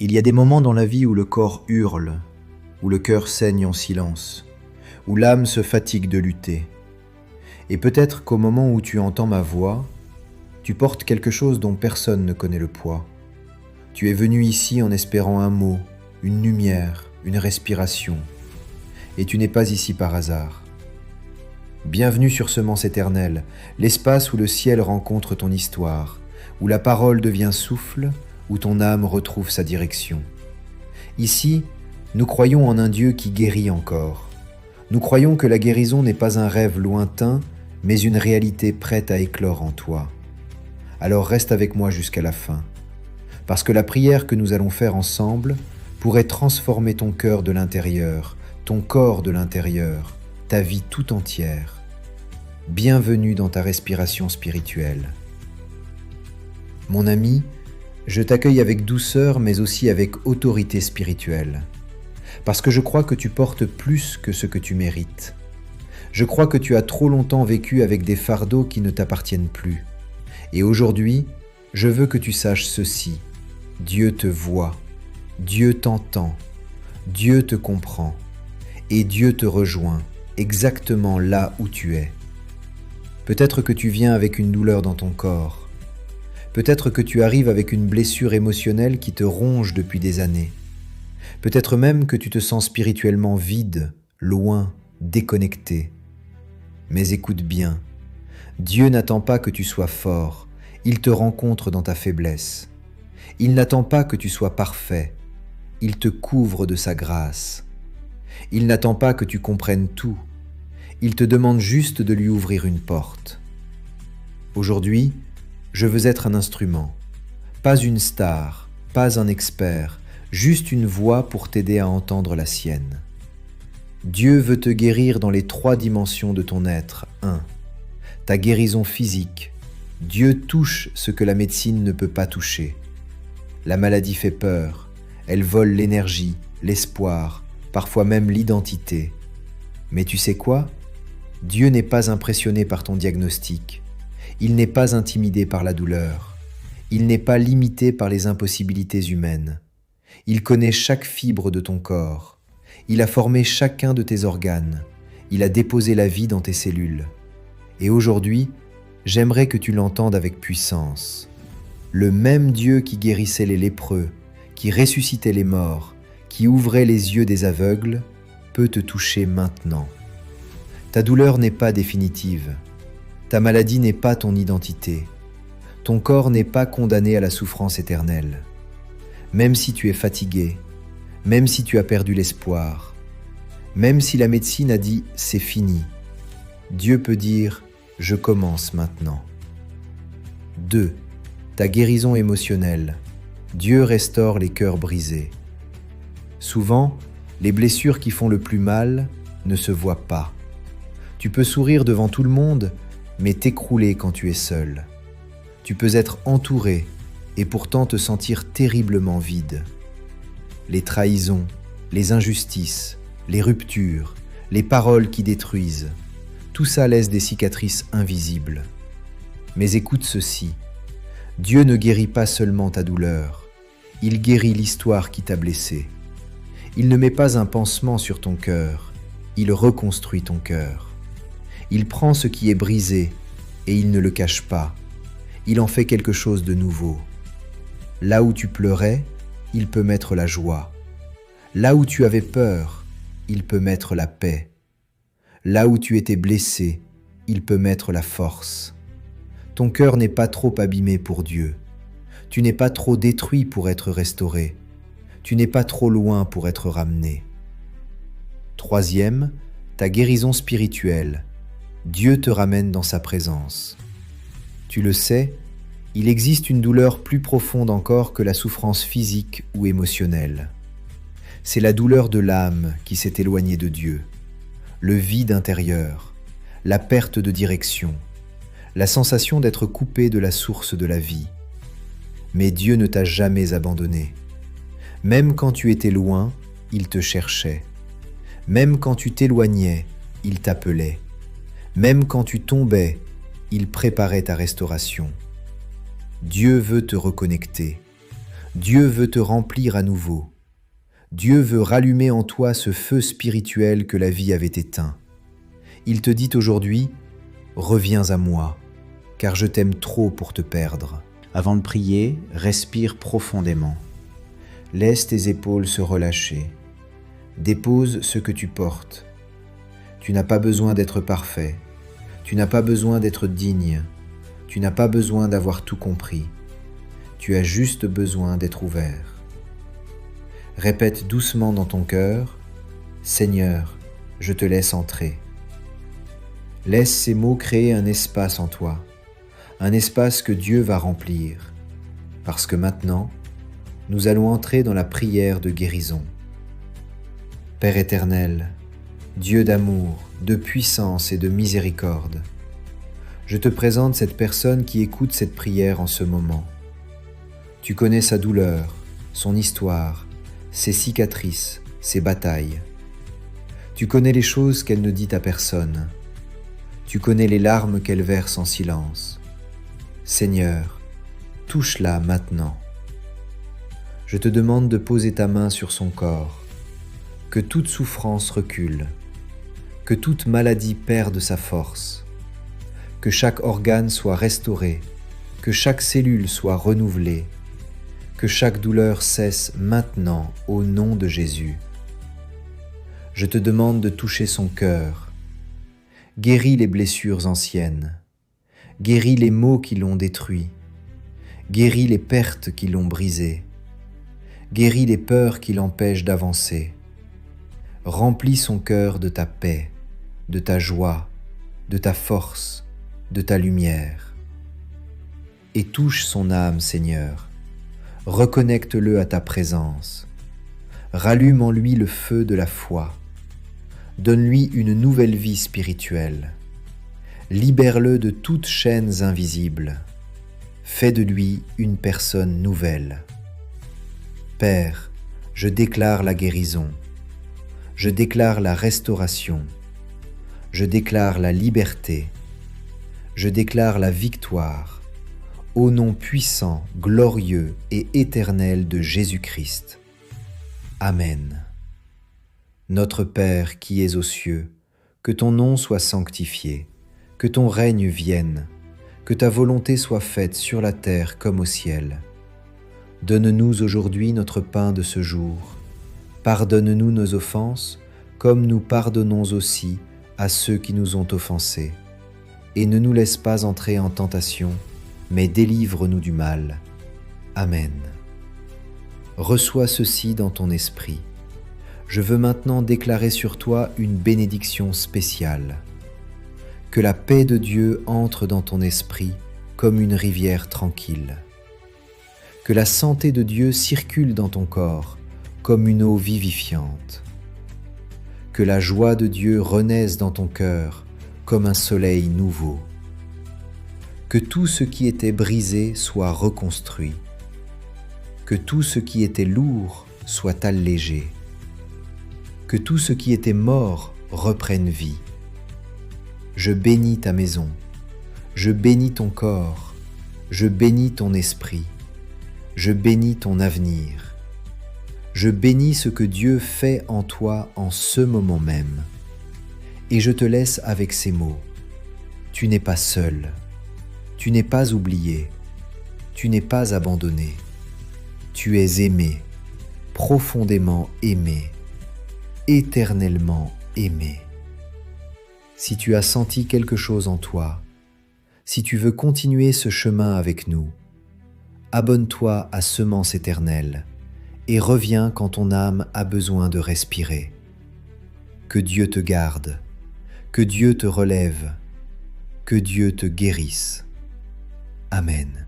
Il y a des moments dans la vie où le corps hurle, où le cœur saigne en silence, où l'âme se fatigue de lutter. Et peut-être qu'au moment où tu entends ma voix, tu portes quelque chose dont personne ne connaît le poids. Tu es venu ici en espérant un mot, une lumière, une respiration. Et tu n'es pas ici par hasard. Bienvenue sur Semence éternelle, l'espace où le ciel rencontre ton histoire, où la parole devient souffle, où ton âme retrouve sa direction. Ici, nous croyons en un Dieu qui guérit encore. Nous croyons que la guérison n'est pas un rêve lointain, mais une réalité prête à éclore en toi. Alors reste avec moi jusqu'à la fin, parce que la prière que nous allons faire ensemble pourrait transformer ton cœur de l'intérieur, ton corps de l'intérieur, ta vie tout entière. Bienvenue dans ta respiration spirituelle. Mon ami, je t'accueille avec douceur mais aussi avec autorité spirituelle, parce que je crois que tu portes plus que ce que tu mérites. Je crois que tu as trop longtemps vécu avec des fardeaux qui ne t'appartiennent plus. Et aujourd'hui, je veux que tu saches ceci. Dieu te voit, Dieu t'entend, Dieu te comprend, et Dieu te rejoint exactement là où tu es. Peut-être que tu viens avec une douleur dans ton corps. Peut-être que tu arrives avec une blessure émotionnelle qui te ronge depuis des années. Peut-être même que tu te sens spirituellement vide, loin, déconnecté. Mais écoute bien, Dieu n'attend pas que tu sois fort, il te rencontre dans ta faiblesse. Il n'attend pas que tu sois parfait, il te couvre de sa grâce. Il n'attend pas que tu comprennes tout, il te demande juste de lui ouvrir une porte. Aujourd'hui, je veux être un instrument, pas une star, pas un expert, juste une voix pour t'aider à entendre la sienne. Dieu veut te guérir dans les 3 dimensions de ton être. 1. Ta guérison physique. Dieu touche ce que la médecine ne peut pas toucher. La maladie fait peur, elle vole l'énergie, l'espoir, parfois même l'identité. Mais tu sais quoi ? Dieu n'est pas impressionné par ton diagnostic. Il n'est pas intimidé par la douleur. Il n'est pas limité par les impossibilités humaines. Il connaît chaque fibre de ton corps. Il a formé chacun de tes organes. Il a déposé la vie dans tes cellules. Et aujourd'hui, j'aimerais que tu l'entendes avec puissance. Le même Dieu qui guérissait les lépreux, qui ressuscitait les morts, qui ouvrait les yeux des aveugles, peut te toucher maintenant. Ta douleur n'est pas définitive. Ta maladie n'est pas ton identité. Ton corps n'est pas condamné à la souffrance éternelle. Même si tu es fatigué, même si tu as perdu l'espoir, même si la médecine a dit « c'est fini », Dieu peut dire « je commence maintenant ». 2. Ta guérison émotionnelle. Dieu restaure les cœurs brisés. Souvent, les blessures qui font le plus mal ne se voient pas. Tu peux sourire devant tout le monde, mais t'écrouler quand tu es seul. Tu peux être entouré et pourtant te sentir terriblement vide. Les trahisons, les injustices, les ruptures, les paroles qui détruisent, tout ça laisse des cicatrices invisibles. Mais écoute ceci, Dieu ne guérit pas seulement ta douleur, il guérit l'histoire qui t'a blessé. Il ne met pas un pansement sur ton cœur, il reconstruit ton cœur. Il prend ce qui est brisé et il ne le cache pas, il en fait quelque chose de nouveau. Là où tu pleurais, il peut mettre la joie. Là où tu avais peur, il peut mettre la paix. Là où tu étais blessé, il peut mettre la force. Ton cœur n'est pas trop abîmé pour Dieu. Tu n'es pas trop détruit pour être restauré. Tu n'es pas trop loin pour être ramené. 3. Ta guérison spirituelle. Dieu te ramène dans sa présence. Tu le sais, il existe une douleur plus profonde encore que la souffrance physique ou émotionnelle. C'est la douleur de l'âme qui s'est éloignée de Dieu, le vide intérieur, la perte de direction, la sensation d'être coupé de la source de la vie. Mais Dieu ne t'a jamais abandonné. Même quand tu étais loin, il te cherchait. Même quand tu t'éloignais, il t'appelait. Même quand tu tombais, il préparait ta restauration. Dieu veut te reconnecter. Dieu veut te remplir à nouveau. Dieu veut rallumer en toi ce feu spirituel que la vie avait éteint. Il te dit aujourd'hui, « Reviens à moi, car je t'aime trop pour te perdre. » Avant de prier, respire profondément. Laisse tes épaules se relâcher. Dépose ce que tu portes. Tu n'as pas besoin d'être parfait. Tu n'as pas besoin d'être digne. Tu n'as pas besoin d'avoir tout compris. Tu as juste besoin d'être ouvert. Répète doucement dans ton cœur, « Seigneur, je te laisse entrer. » Laisse ces mots créer un espace en toi, un espace que Dieu va remplir, parce que maintenant, nous allons entrer dans la prière de guérison. Père éternel, Dieu d'amour, de puissance et de miséricorde, je te présente cette personne qui écoute cette prière en ce moment. Tu connais sa douleur, son histoire, ses cicatrices, ses batailles. Tu connais les choses qu'elle ne dit à personne. Tu connais les larmes qu'elle verse en silence. Seigneur, touche-la maintenant. Je te demande de poser ta main sur son corps, que toute souffrance recule, que toute maladie perde sa force, que chaque organe soit restauré, que chaque cellule soit renouvelée, que chaque douleur cesse maintenant au nom de Jésus. Je te demande de toucher son cœur. Guéris les blessures anciennes. Guéris les maux qui l'ont détruit. Guéris les pertes qui l'ont brisé. Guéris les peurs qui l'empêchent d'avancer. Remplis son cœur de ta paix, de ta joie, de ta force, de ta lumière. Et touche son âme, Seigneur. Reconnecte-le à ta présence. Rallume en lui le feu de la foi. Donne-lui une nouvelle vie spirituelle. Libère-le de toutes chaînes invisibles. Fais de lui une personne nouvelle. Père, je déclare la guérison. Je déclare la restauration. Je déclare la liberté. Je déclare la victoire. Au nom puissant, glorieux et éternel de Jésus-Christ. Amen. Notre Père qui es aux cieux, que ton nom soit sanctifié, que ton règne vienne, que ta volonté soit faite sur la terre comme au ciel. Donne-nous aujourd'hui notre pain de ce jour. Pardonne-nous nos offenses, comme nous pardonnons aussi à ceux qui nous ont offensés. Et ne nous laisse pas entrer en tentation, mais délivre-nous du mal. Amen. Reçois ceci dans ton esprit. Je veux maintenant déclarer sur toi une bénédiction spéciale. Que la paix de Dieu entre dans ton esprit comme une rivière tranquille. Que la santé de Dieu circule dans ton corps comme une eau vivifiante. Que la joie de Dieu renaisse dans ton cœur comme un soleil nouveau. Que tout ce qui était brisé soit reconstruit. Que tout ce qui était lourd soit allégé. Que tout ce qui était mort reprenne vie. Je bénis ta maison, je bénis ton corps, je bénis ton esprit, je bénis ton avenir. Je bénis ce que Dieu fait en toi en ce moment même. Et je te laisse avec ces mots. Tu n'es pas seul. Tu n'es pas oublié, tu n'es pas abandonné, tu es aimé, profondément aimé, éternellement aimé. Si tu as senti quelque chose en toi, si tu veux continuer ce chemin avec nous, abonne-toi à Semence Éternelle et reviens quand ton âme a besoin de respirer. Que Dieu te garde, que Dieu te relève, que Dieu te guérisse. Amen.